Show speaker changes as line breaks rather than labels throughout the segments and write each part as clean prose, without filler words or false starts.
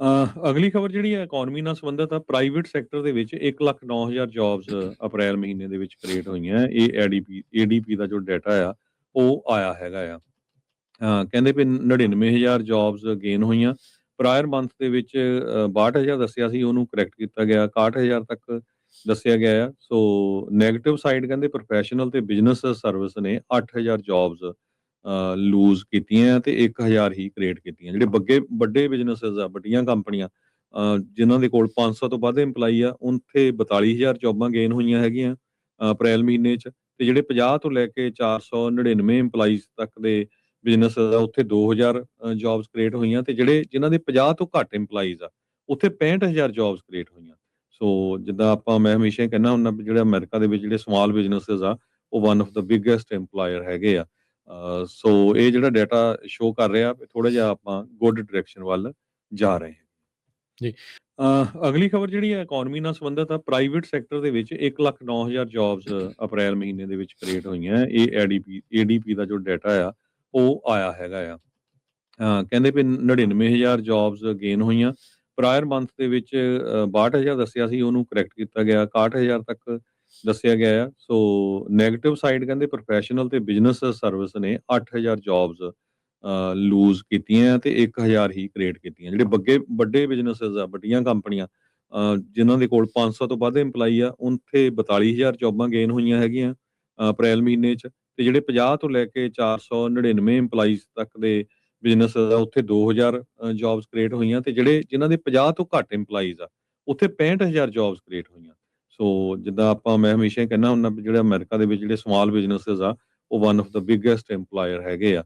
ਅਗਲੀ ਖਬਰ ਜਿਹੜੀ ਹੈ ਇਕਨੋਮੀ ਨਾਲ ਸੰਬੰਧਿਤ ਆ। ਪ੍ਰਾਈਵੇਟ ਸੈਕਟਰ ਦੇ ਵਿੱਚ 1,09,000 ਜੌਬਸ ਅਪ੍ਰੈਲ ਮਹੀਨੇ ਦੇ ਵਿੱਚ ਕ੍ਰੀਏਟ ਹੋਈਆਂ। ਇਹ ਏਡੀਪੀ ਦਾ ਜੋ ਡਾਟਾ ਆ ਉਹ ਆਇਆ ਹੈਗਾ ਆ। ਕਹਿੰਦੇ ਵੀ 99,000 ਜੌਬਸ ਗੇਨ ਹੋਈਆਂ। ਪ੍ਰਾਇਰ ਮੰਥ ਦੇ ਵਿੱਚ 62,000 ਦੱਸਿਆ ਸੀ, ਉਹਨੂੰ ਕਰੈਕਟ ਕੀਤਾ ਗਿਆ 61,000 ਤੱਕ ਦੱਸਿਆ ਗਿਆ ਆ। ਸੋ ਨੈਗੇਟਿਵ ਸਾਈਡ ਕਹਿੰਦੇ ਪ੍ਰੋਫੈਸ਼ਨਲ ਤੇ ਬਿਜ਼ਨਸ ਸਰਵਿਸ ਨੇ 8,000 ਜੌਬਸ ਲੂਜ਼ ਕੀਤੀਆਂ ਤੇ 1,000 ਹੀ ਕ੍ਰੀਏਟ ਕੀਤੀਆਂ। ਜਿਹੜੇ ਵੱਡੇ ਬਿਜ਼ਨੈਸਸ ਆ, ਵੱਡੀਆਂ ਕੰਪਨੀਆਂ ਜਿਨ੍ਹਾਂ ਦੇ ਕੋਲ 500 ਤੋਂ ਵੱਧ EMPLOYE ਆ, ਉੱਥੇ 42,000 ਜੌਬਾਂ ਗੇਨ ਹੋਈਆਂ ਹੈਗੀਆਂ ਅਪ੍ਰੈਲ ਮਹੀਨੇ 'ਚ। ਤੇ ਜਿਹੜੇ 50 ਤੋਂ ਲੈ ਕੇ 499 EMPLOYEਜ਼ ਤੱਕ ਦੇ ਬਿਜ਼ਨੈਸ ਆ, ਉੱਥੇ 2,000 ਜੌਬਸ ਕ੍ਰੀਏਟ ਹੋਈਆਂ। ਤੇ ਜਿਨ੍ਹਾਂ ਦੇ 50 ਤੋਂ ਘੱਟ EMPLOYEਜ਼ ਆ, ਉੱਥੇ 65,000 ਜੌਬਸ ਕ੍ਰੀਏਟ ਹੋਈਆਂ। ਸੋ ਜਿੱਦਾਂ ਮੈਂ ਹਮੇਸ਼ਾ ਹੀ ਕਹਿੰਦਾ ਹੁੰਦਾ ਵੀ ਜਿਹੜਾ ਅਮਰੀਕਾ ਦੇ ਵਿੱਚ ਜਿਹੜੇ ਸਮਾਲ ਬਿਜ਼ਨੈਸਸ ਆ, ਉਹ one of the biggest EMPLOYER ਹੈਗੇ ਆ। ਸੋ ਇਹ ਜਿਹੜਾ ਡਾਟਾ ਸ਼ੋ ਕਰ ਰਿਹਾ ਥੋੜਾ ਜਿਹਾ ਆਪਾਂ ਗੁੱਡ ਡਾਇਰੈਕਸ਼ਨ ਵੱਲ ਜਾ ਰਹੇ ਹਾਂ ਜੀ। ਅਗਲੀ ਖਬਰ ਜਿਹੜੀ ਹੈ ਇਕਨੋਮੀ ਨਾਲ ਸੰਬੰਧਿਤ ਆ। ਪ੍ਰਾਈਵੇਟ ਸੈਕਟਰ ਦੇ ਵਿੱਚ 1,09,000 ਜੌਬਸ ਅਪ੍ਰੈਲ ਮਹੀਨੇ ਦੇ ਵਿੱਚ ਕ੍ਰੀਏਟ ਹੋਈਆਂ। ਇਹ ਏਡੀਪੀ ਦਾ ਜੋ ਡਾਟਾ ਆ ਉਹ ਆਇਆ ਹੈਗਾ ਆ। ਕਹਿੰਦੇ ਵੀ 99,000 ਜੌਬਸ ਗੇਨ ਹੋਈਆਂ। ਪ੍ਰਾਇਰ ਮੰਥ ਦੇ ਵਿੱਚ 62,000 ਦੱਸਿਆ ਸੀ, ਉਹਨੂੰ ਕਰੈਕਟ ਕੀਤਾ ਗਿਆ 61,000 ਤੱਕ ਦੱਸਿਆ ਗਿਆ ਆ। ਸੋ ਨੈਗੇਟਿਵ ਸਾਈਡ ਕਹਿੰਦੇ ਪ੍ਰੋਫੈਸ਼ਨਲ ਤੇ ਬਿਜ਼ਨਸ ਸਰਵਿਸ ਨੇ 8,000 ਜੌਬਸ ਲੂਜ਼ ਕੀਤੀਆਂ ਤੇ 1,000 ਹੀ ਕ੍ਰੀਏਟ ਕੀਤੀਆਂ। ਜਿਹੜੇ ਵੱਡੇ ਬਿਜ਼ਨੈਸਸ ਆ, ਵੱਡੀਆਂ ਕੰਪਨੀਆਂ ਜਿਨ੍ਹਾਂ ਦੇ ਕੋਲ 500 ਤੋਂ ਵੱਧ EMPLOYE ਆ, ਉੱਥੇ 42,000 ਜੌਬਾਂ ਗੇਨ ਹੋਈਆਂ ਹੈਗੀਆਂ ਅਪ੍ਰੈਲ ਮਹੀਨੇ 'ਚ। ਤੇ ਜਿਹੜੇ 50 ਤੋਂ ਲੈ ਕੇ 499 EMPLOYEਜ਼ ਤੱਕ ਦੇ ਬਿਜ਼ਨੈਸ ਆ, ਉੱਥੇ 2,000 ਜੌਬਸ ਕ੍ਰੀਏਟ ਹੋਈਆਂ। ਤੇ ਜਿਨ੍ਹਾਂ ਦੇ 50 ਤੋਂ ਘੱਟ EMPLOYEਜ਼ ਆ, ਉੱਥੇ 65,000 ਜੌਬਸ ਕ੍ਰੀਏਟ ਹੋਈਆਂ। ਸੋ ਜਿੱਦਾਂ ਮੈਂ ਹਮੇਸ਼ਾ ਹੀ ਕਹਿੰਦਾ ਹੁੰਦਾ ਵੀ ਜਿਹੜਾ ਅਮਰੀਕਾ ਦੇ ਵਿੱਚ ਜਿਹੜੇ ਸਮਾਲ ਬਿਜ਼ਨੈਸਸ ਆ, ਉਹ one of the biggest EMPLOYER ਹੈਗੇ ਆ।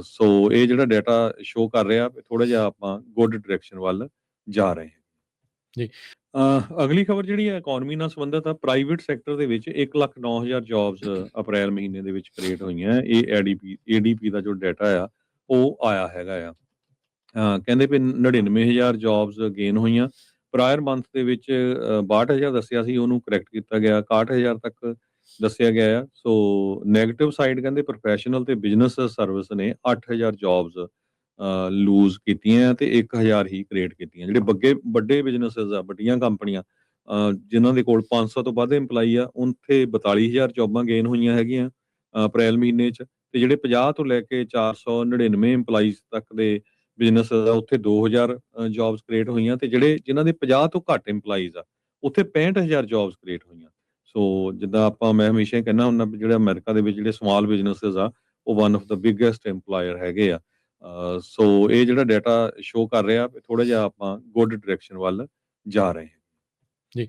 ਸੋ ਇਹ ਜਿਹੜਾ ਡਾਟਾ ਸ਼ੋ ਕਰ ਰਿਹਾ ਥੋੜਾ ਜਿਹਾ ਆਪਾਂ ਗੁੱਡ ਡਾਇਰੈਕਸ਼ਨ ਵੱਲ ਜਾ ਰਹੇ ਹਾਂ ਜੀ। ਅਗਲੀ ਖਬਰ ਜਿਹੜੀ ਹੈ ਇਕਨੋਮੀ ਨਾਲ ਸੰਬੰਧਿਤ ਆ। ਪ੍ਰਾਈਵੇਟ ਸੈਕਟਰ ਦੇ ਵਿੱਚ 1,09,000 ਜੌਬਸ ਅਪ੍ਰੈਲ ਮਹੀਨੇ ਦੇ ਵਿੱਚ ਕ੍ਰੀਏਟ ਹੋਈਆਂ। ਇਹ ਏਡੀਪੀ ਦਾ ਜੋ ਡਾਟਾ ਆ ਉਹ ਆਇਆ ਹੈਗਾ ਆ। ਕਹਿੰਦੇ ਵੀ 99,000 ਜੌਬਸ ਗੇਨ ਹੋਈਆਂ। ਪ੍ਰਾਇਰ ਮੰਥ ਦੇ ਵਿੱਚ 62,000 ਦੱਸਿਆ ਸੀ, ਉਹਨੂੰ ਕਰੈਕਟ ਕੀਤਾ ਗਿਆ 61,000 ਤੱਕ ਦੱਸਿਆ ਗਿਆ ਆ। ਸੋ ਨੈਗੇਟਿਵ ਸਾਈਡ ਕਹਿੰਦੇ ਪ੍ਰੋਫੈਸ਼ਨਲ ਤੇ ਬਿਜ਼ਨਸ ਸਰਵਿਸ ਨੇ 8,000 ਜੌਬਸ ਲੂਜ਼ ਕੀਤੀਆਂ ਤੇ 1,000 ਹੀ ਕ੍ਰੀਏਟ ਕੀਤੀਆਂ। ਜਿਹੜੇ ਵੱਡੇ ਬਿਜ਼ਨੈਸਸ ਆ, ਵੱਡੀਆਂ ਕੰਪਨੀਆਂ ਜਿਨ੍ਹਾਂ ਦੇ ਕੋਲ 500 ਤੋਂ ਵੱਧ EMPLOYE ਆ, ਉੱਥੇ 42,000 ਜੌਬਾਂ ਗੇਨ ਹੋਈਆਂ ਹੈਗੀਆਂ ਅਪ੍ਰੈਲ ਮਹੀਨੇ 'ਚ। ਤੇ ਜਿਹੜੇ 50 ਤੋਂ ਲੈ ਕੇ 499 EMPLOYEਜ਼ ਤੱਕ ਦੇ ਬਿਜ਼ਨੈਸ ਆ, ਉੱਥੇ 2,000 ਜੌਬਸ ਕ੍ਰੀਏਟ ਹੋਈਆਂ। ਤੇ ਜਿਨ੍ਹਾਂ ਦੇ 50 ਤੋਂ ਘੱਟ EMPLOYEਜ਼ ਆ, ਉੱਥੇ 65,000 ਜੌਬਸ ਕ੍ਰੀਏਟ ਹੋਈਆਂ। ਸੋ ਜਿੱਦਾਂ ਮੈਂ ਹਮੇਸ਼ਾ ਹੀ ਕਹਿੰਦਾ ਹੁੰਦਾ ਵੀ ਜਿਹੜਾ ਅਮਰੀਕਾ ਦੇ ਵਿੱਚ ਜਿਹੜੇ ਸਮਾਲ ਬਿਜ਼ਨੈਸਸ ਆ, ਉਹ one of the biggest EMPLOYER ਹੈਗੇ ਆ। ਸੋ ਇਹ ਜਿਹੜਾ ਡਾਟਾ ਸ਼ੋ ਕਰ ਰਿਹਾ ਥੋੜਾ ਜਿਹਾ ਆਪਾਂ ਗੁੱਡ ਡਾਇਰੈਕਸ਼ਨ ਵੱਲ ਜਾ ਰਹੇ ਹਾਂ ਜੀ।